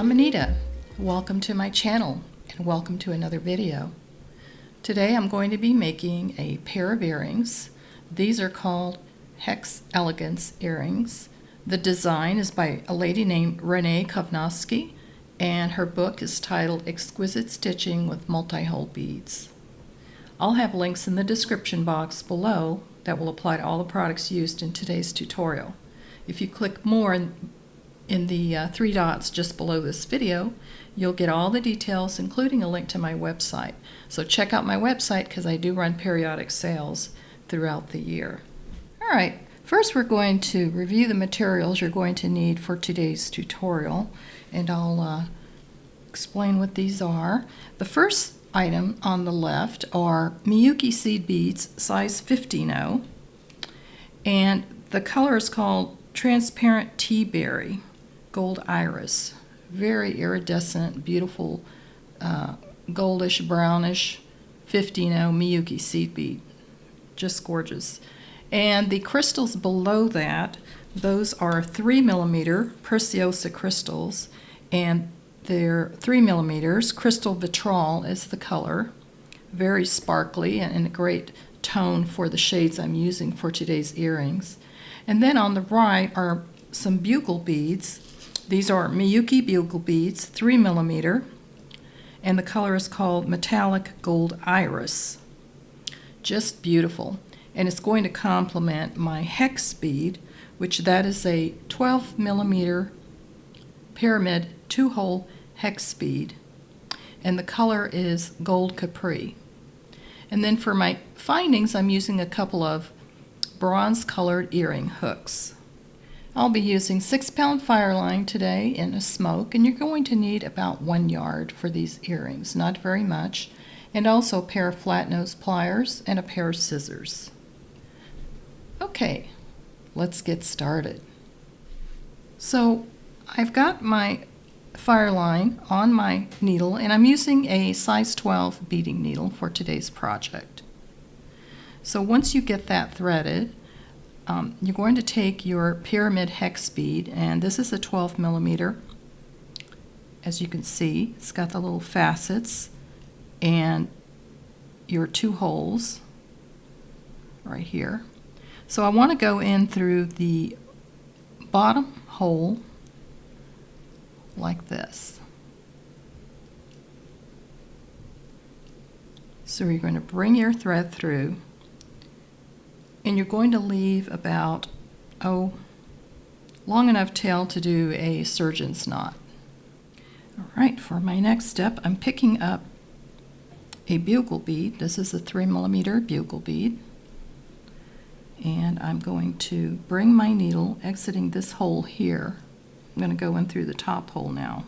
I'm Anita. Welcome to my channel and welcome to another video. Today I'm going to be making a pair of earrings. These are called Hex Elegance Earrings. The design is by a lady named Renee Kovnesky, and her book is titled Exquisite Stitching with Multi-Hole Beads. I'll have links in the description box below that will apply to all the products used in today's tutorial. If you click more in the three dots just below this video, you'll get all the details, including a link to my website. So check out my website because I do run periodic sales throughout the year. Alright, first we're going to review the materials you're going to need for today's tutorial, and I'll explain what these are. The first item on the left are Miyuki seed beads, size 15-0, and the color is called Transparent Tea Berry Gold Iris. Very iridescent, beautiful, goldish, brownish 15-0 Miyuki seed bead. Just gorgeous. And the crystals below that, those are 3mm Preciosa crystals, and they're 3mm. Crystal Vitrol is the color. Very sparkly and a great tone for the shades I'm using for today's earrings. And then on the right are some bugle beads. These are Miyuki bugle beads, 3mm, and the color is called Metallic Gold Iris. Just beautiful. And it's going to complement my hex bead, which that is a 12mm pyramid 2-hole hex bead, and the color is Gold Capri. And then for my findings, I'm using a couple of bronze colored earring hooks. I'll be using 6-pound fireline today in a smoke, and you're going to need about 1 yard for these earrings, not very much, and also a pair of flat nose pliers and a pair of scissors. Okay, let's get started. So I've got my fireline on my needle, and I'm using a size 12 beading needle for today's project. So once you get that threaded, you're going to take your pyramid hex bead, and this is a 12mm. As you can see, it's got the little facets and your 2 holes right here. So I want to go in through the bottom hole like this. So you're going to bring your thread through, and you're going to leave about, long enough tail to do a surgeon's knot. Alright, for my next step, I'm picking up a bugle bead. This is a 3mm bugle bead. And I'm going to bring my needle, exiting this hole here. I'm going to go in through the top hole now.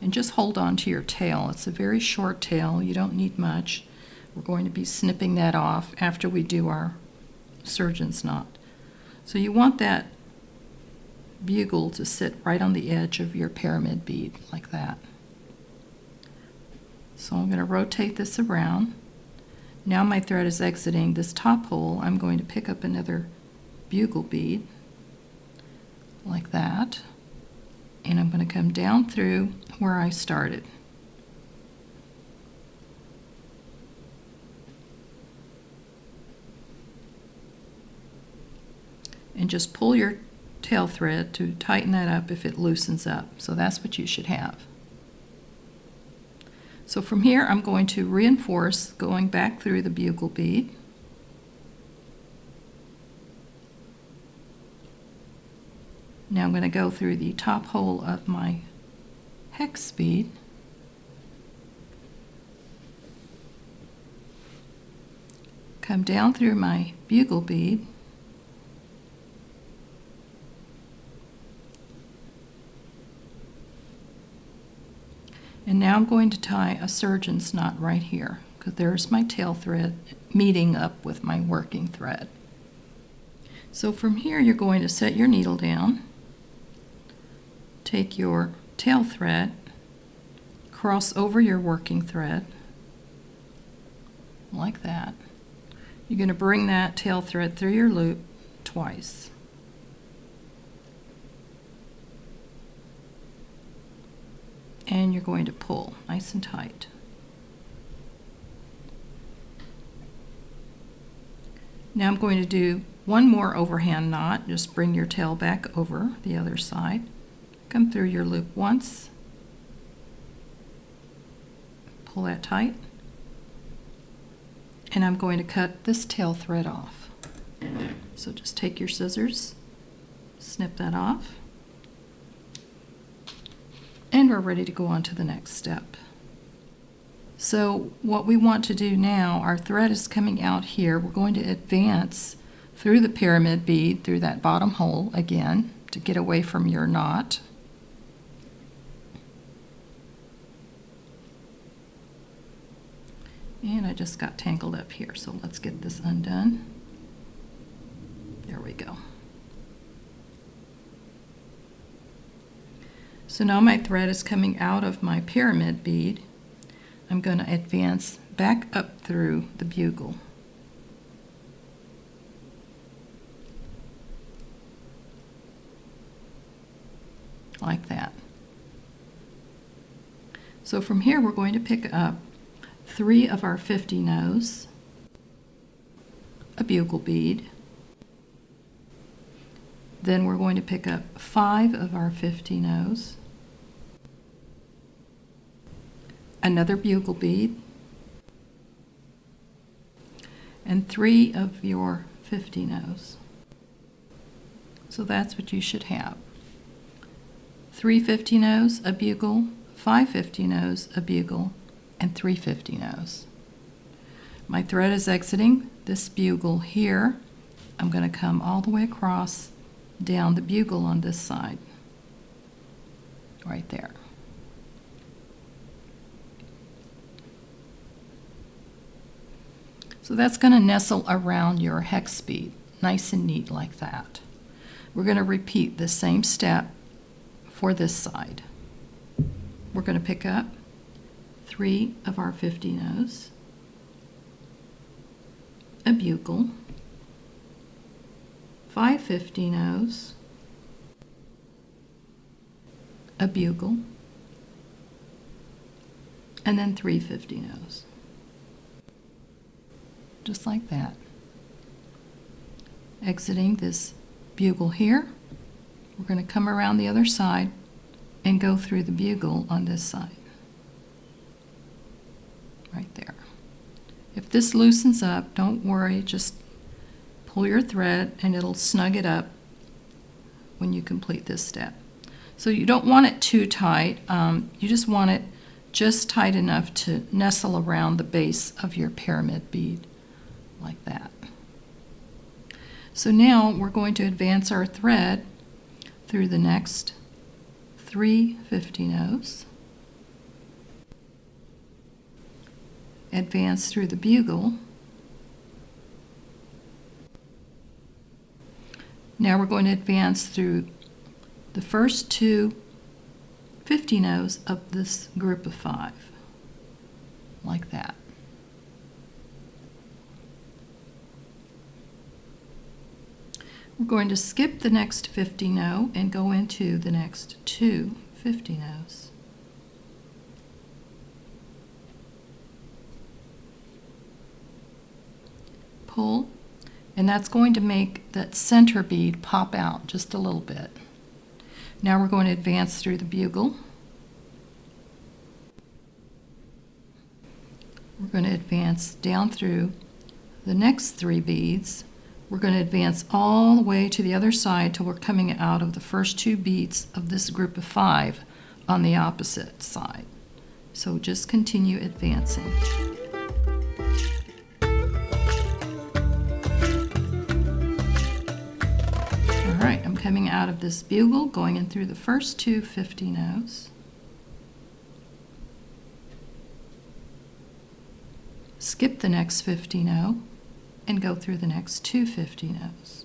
And just hold on to your tail. It's a very short tail. You don't need much. We're going to be snipping that off after we do our surgeon's knot. So you want that bugle to sit right on the edge of your pyramid bead, like that. So I'm going to rotate this around. Now my thread is exiting this top hole. I'm going to pick up another bugle bead, like that, and I'm going to come down through where I started. And just pull your tail thread to tighten that up if it loosens up. So that's what you should have. So from here I'm going to reinforce going back through the bugle bead. Now I'm going to go through the top hole of my hex bead. Come down through my bugle bead. And now I'm going to tie a surgeon's knot right here, because there's my tail thread meeting up with my working thread. So from here you're going to set your needle down, take your tail thread, cross over your working thread, like that. You're going to bring that tail thread through your loop twice. and you're going to pull nice and tight. Now I'm going to do one more overhand knot. Just bring your tail back over the other side. Come through your loop once. Pull that tight. And I'm going to cut this tail thread off. So just take your scissors, snip that off, and we're ready to go on to the next step. So what we want to do now, our thread is coming out here. We're going to advance through the pyramid bead, through that bottom hole again, to get away from your knot. And I just got tangled up here, so let's get this undone. There we go. So now my thread is coming out of my pyramid bead. I'm going to advance back up through the bugle. Like that. So from here we're going to pick up 3 of our 50 no's, a bugle bead. Then we're going to pick up 5 of our 50 no's, another bugle bead, and 3 of your 50 no's. So that's what you should have. 3 50 no's, a bugle, 5 50 no's, a bugle, and 3 50 no's. My thread is exiting this bugle here. I'm going to come all the way across down the bugle on this side, right there. So that's going to nestle around your hex bead, nice and neat like that. We're going to repeat the same step for this side. We're going to pick up 3 of our 50 no's, a bugle, 5 50 no's, a bugle, and then 3 50 no's. Just like that. Exiting this bugle here, we're going to come around the other side and go through the bugle on this side. Right there. If this loosens up, don't worry, just pull your thread and it'll snug it up when you complete this step. So you don't want it too tight, you just want it just tight enough to nestle around the base of your pyramid bead, like that. So now we're going to advance our thread through the next 3 50 no's, advance through the bugle. Now we're going to advance through the first 2 50 no's of this group of 5, like that. We're going to skip the next 50 no and go into the next 2 50 no's. Pull, and that's going to make that center bead pop out just a little bit. Now we're going to advance through the bugle. We're going to advance down through the next 3 beads. We're going to advance all the way to the other side till we're coming out of the first 2 beads of this group of 5 on the opposite side. So just continue advancing. All right, I'm coming out of this bugle, going in through the first 2 50 no's. Skip the next 50 no and go through the next 2 50 no's.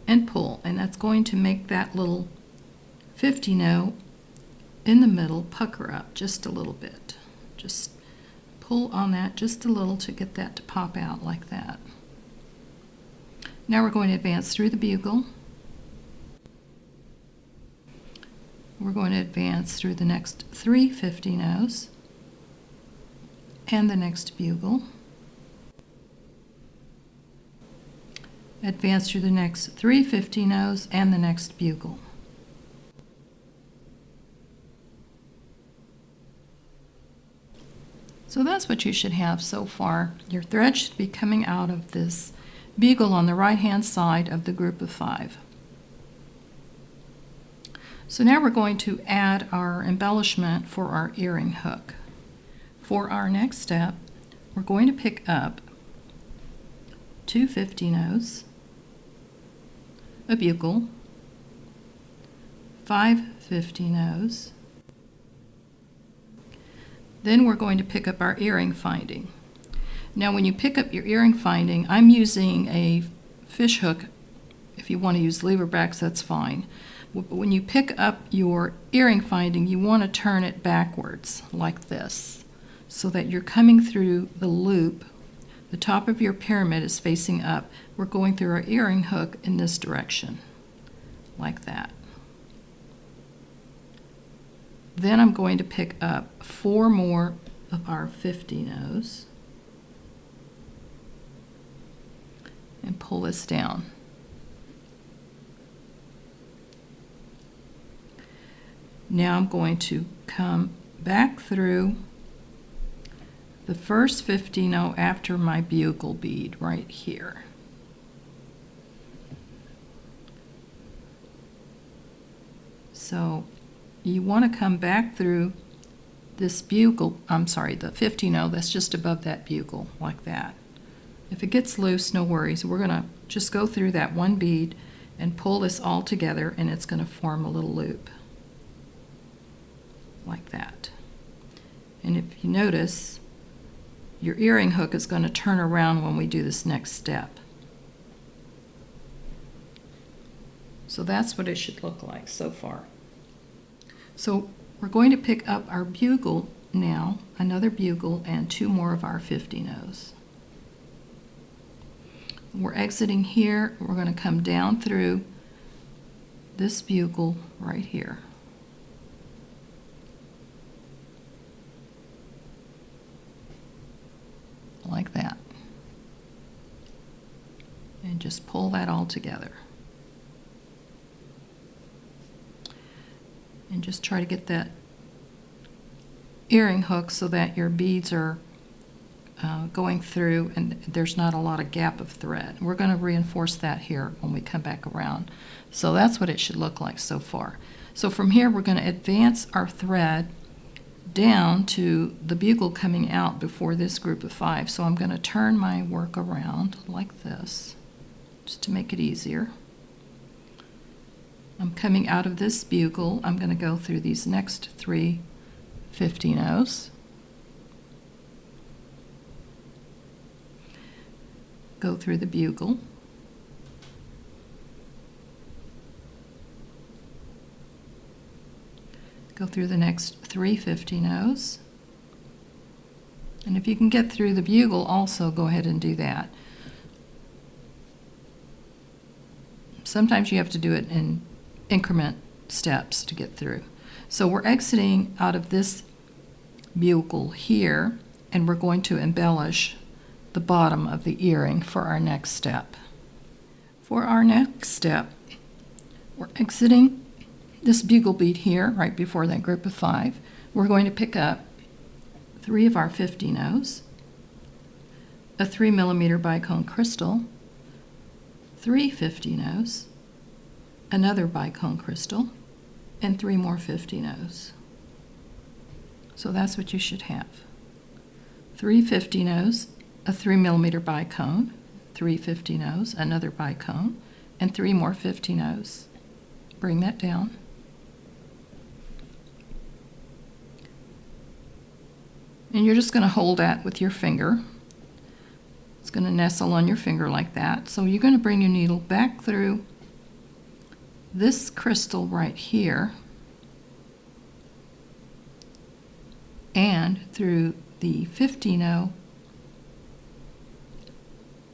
And pull, and that's going to make that little 50 no in the middle pucker up just a little bit. Just pull on that just a little to get that to pop out like that. Now we're going to advance through the bugle, we're going to advance through the next 3 50-nos and the next bugle. Advance through the next 3 50-nos and the next bugle. So that's what you should have so far. Your thread should be coming out of this bugle on the right hand side of the group of 5. So now we're going to add our embellishment for our earring hook. For our next step, we're going to pick up 2 50-nos, a bugle, 5 50-nos. Then we're going to pick up our earring finding. Now when you pick up your earring finding, I'm using a fish hook. If you want to use leverbacks, that's fine. But when you pick up your earring finding, you want to turn it backwards like this, so that you're coming through the loop. The top of your pyramid is facing up. We're going through our earring hook in this direction, like that. Then I'm going to pick up 4 more of our 50-nos and pull this down. Now I'm going to come back through the first 50-no after my bugle bead right here. So you want to come back through this bugle, the 50-no that's just above that bugle, like that. If it gets loose, no worries. We're going to just go through that one bead and pull this all together, and it's going to form a little loop, like that. And if you notice, your earring hook is going to turn around when we do this next step. So that's what it should look like so far. So we're going to pick up our bugle now, another bugle and 2 more of our 50-nos. We're exiting here. We're going to come down through this bugle right here. Like that. And just pull that all together. And just try to get that earring hook so that your beads are going through and there's not a lot of gap of thread. We're going to reinforce that here when we come back around. So that's what it should look like so far. So from here we're going to advance our thread down to the bugle coming out before this group of 5. So I'm going to turn my work around like this just to make it easier. I'm coming out of this bugle. I'm going to go through these next 3 50-nos. Go through the bugle. Go through the next 3 50-nos. And if you can get through the bugle also, go ahead and do that. Sometimes you have to do it in increment steps to get through. So we're exiting out of this bugle here, and we're going to embellish the bottom of the earring for our next step. For our next step, we're exiting this bugle bead here right before that group of 5. We're going to pick up 3 of our 50-nos, a 3mm bicone crystal, 3 50-nos, another bicone crystal, and 3 more 50-nos. So that's what you should have. 3 50-nos, a 3mm bicone, 3 50-nos, another bicone, and 3 more 50-nos. Bring that down. And you're just going to hold that with your finger. It's going to nestle on your finger like that. So you're going to bring your needle back through this crystal right here and through the 50-no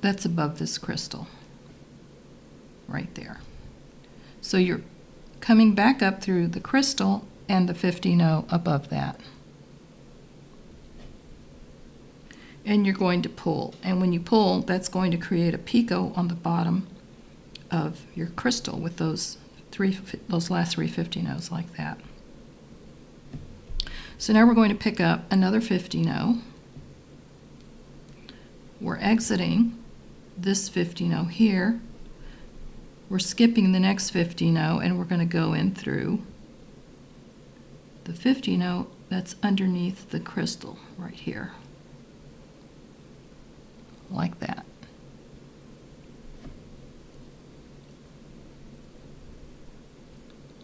that's above this crystal right there. So you're coming back up through the crystal and the 15-0 above that. And you're going to pull, and when you pull, that's going to create a picot on the bottom of your crystal with those last three 15-0s like that. So now we're going to pick up another 15-0. We're exiting this 15-0 here. We're skipping the next 15-0 and we're going to go in through the 15-0 that's underneath the crystal right here, like that.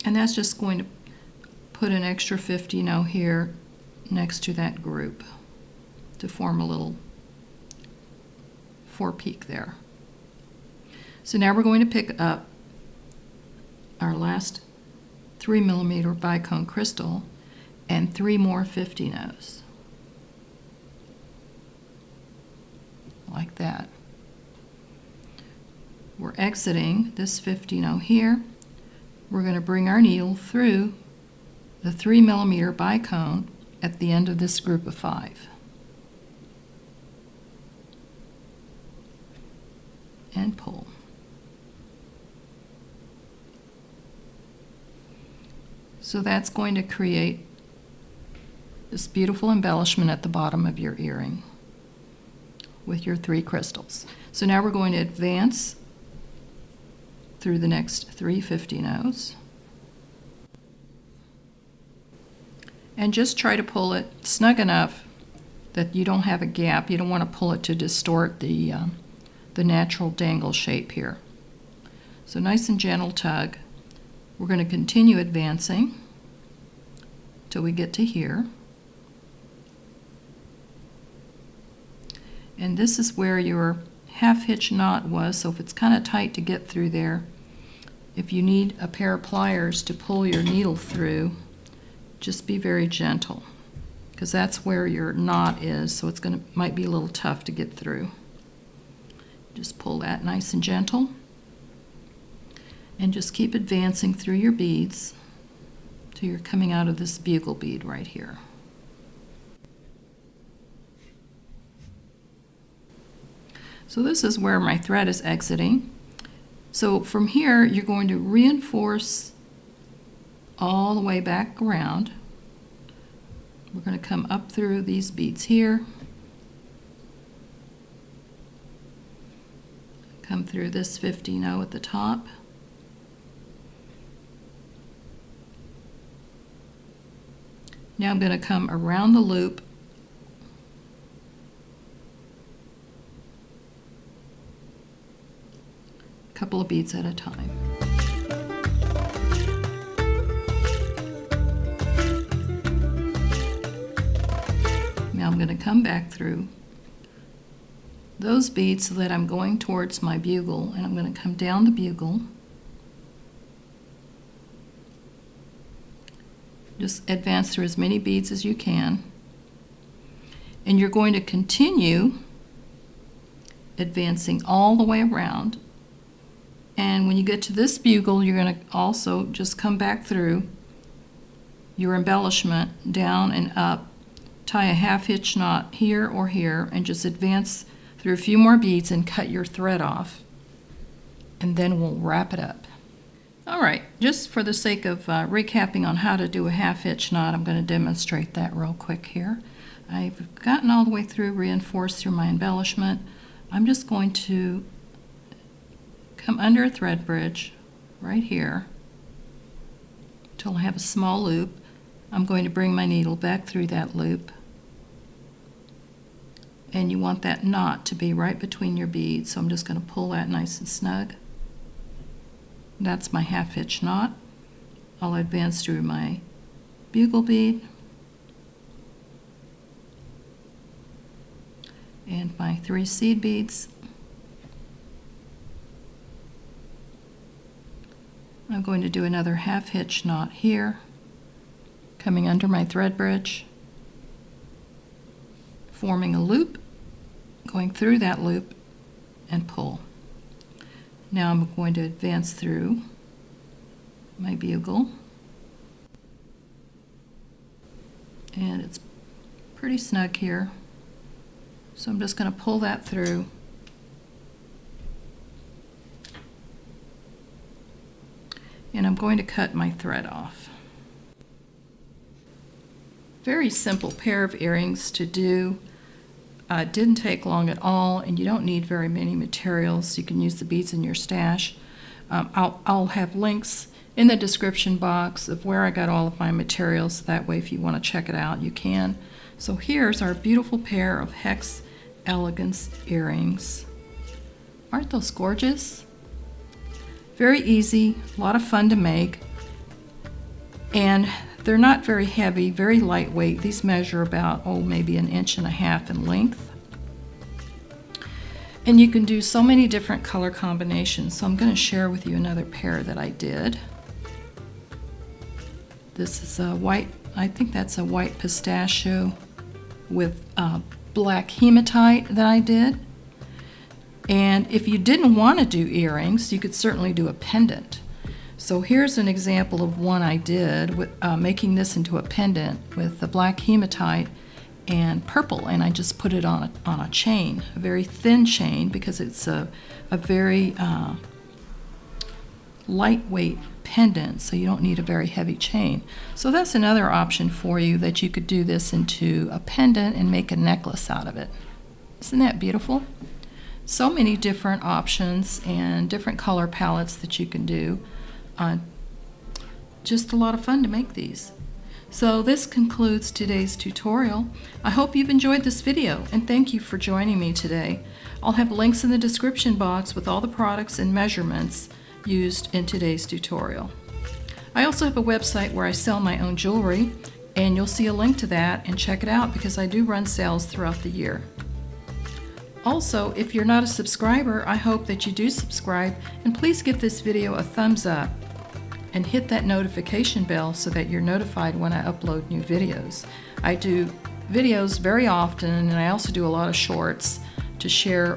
And that's just going to put an extra 15-0 here next to that group to form a little four-peak there. So now we're going to pick up our last 3mm Bicone crystal and 3 more 15-0s, like that. We're exiting this 15-0 here. We're going to bring our needle through the 3mm Bicone at the end of this group of 5. And pull. So that's going to create this beautiful embellishment at the bottom of your earring with your 3 crystals. So now we're going to advance through the next 3 15-0s. And just try to pull it snug enough that you don't have a gap. You don't want to pull it to distort the natural dangle shape here. So nice and gentle tug. We're going to continue advancing till we get to here. And this is where your half hitch knot was, so if it's kind of tight to get through there, if you need a pair of pliers to pull your needle through, just be very gentle, because that's where your knot is, so it's might be a little tough to get through. Just pull that nice and gentle, and just keep advancing through your beads till you're coming out of this bugle bead right here. So this is where my thread is exiting. So from here, you're going to reinforce all the way back around. We're going to come up through these beads here, come through this 15-0 at the top, now I'm going to come around the loop a couple of beads at a time. Now I'm going to come back through those beads so that I'm going towards my bugle, and I'm going to come down the bugle. Just advance through as many beads as you can, and you're going to continue advancing all the way around. And when you get to this bugle, you're going to also just come back through your embellishment down and up, tie a half hitch knot here or here, and just advance through a few more beads and cut your thread off, and then we'll wrap it up. All right, just for the sake of recapping on how to do a half hitch knot, I'm going to demonstrate that real quick here. I've gotten all the way through, reinforced through my embellishment. I'm just going to come under a thread bridge right here till I have a small loop. I'm going to bring my needle back through that loop, and you want that knot to be right between your beads, so I'm just going to pull that nice and snug. That's my half hitch knot. I'll advance through my bugle bead and my 3 seed beads. I'm going to do another half hitch knot here, coming under my thread bridge, forming a loop, going through that loop, and pull. Now I'm going to advance through my bugle. And it's pretty snug here. So I'm just going to pull that through. And I'm going to cut my thread off. Very simple pair of earrings to do. Didn't take long at all, and you don't need very many materials. You can use the beads in your stash. I'll have links in the description box of where I got all of my materials. That way if you want to check it out, you can. So here's our beautiful pair of Hex Elegance earrings. Aren't those gorgeous? Very easy, a lot of fun to make, and they're not very heavy, very lightweight. These measure about, maybe 1.5 inches in length. And you can do so many different color combinations. So I'm going to share with you another pair that I did. This is a white, I think that's a white pistachio with black hematite that I did. And if you didn't want to do earrings, you could certainly do a pendant. So here's an example of one I did with making this into a pendant with the black hematite and purple, and I just put it on a chain, a very thin chain, because it's a very lightweight pendant, so you don't need a very heavy chain. So that's another option for you, that you could do this into a pendant and make a necklace out of it. Isn't that beautiful? So many different options and different color palettes that you can do. Just a lot of fun to make these. So this concludes today's tutorial. I hope you've enjoyed this video, and thank you for joining me today. I'll have links in the description box with all the products and measurements used in today's tutorial. I also have a website where I sell my own jewelry, and you'll see a link to that, and check it out because I do run sales throughout the year. Also, if you're not a subscriber, I hope that you do subscribe, and please give this video a thumbs up and hit that notification bell so that you're notified when I upload new videos. I do videos very often, and I also do a lot of shorts to share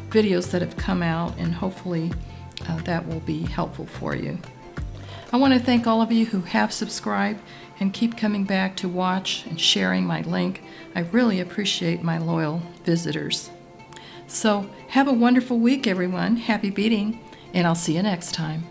videos that have come out, and hopefully that will be helpful for you. I want to thank all of you who have subscribed and keep coming back to watch and sharing my link. I really appreciate my loyal visitors. So have a wonderful week, everyone. Happy beading, and I'll see you next time.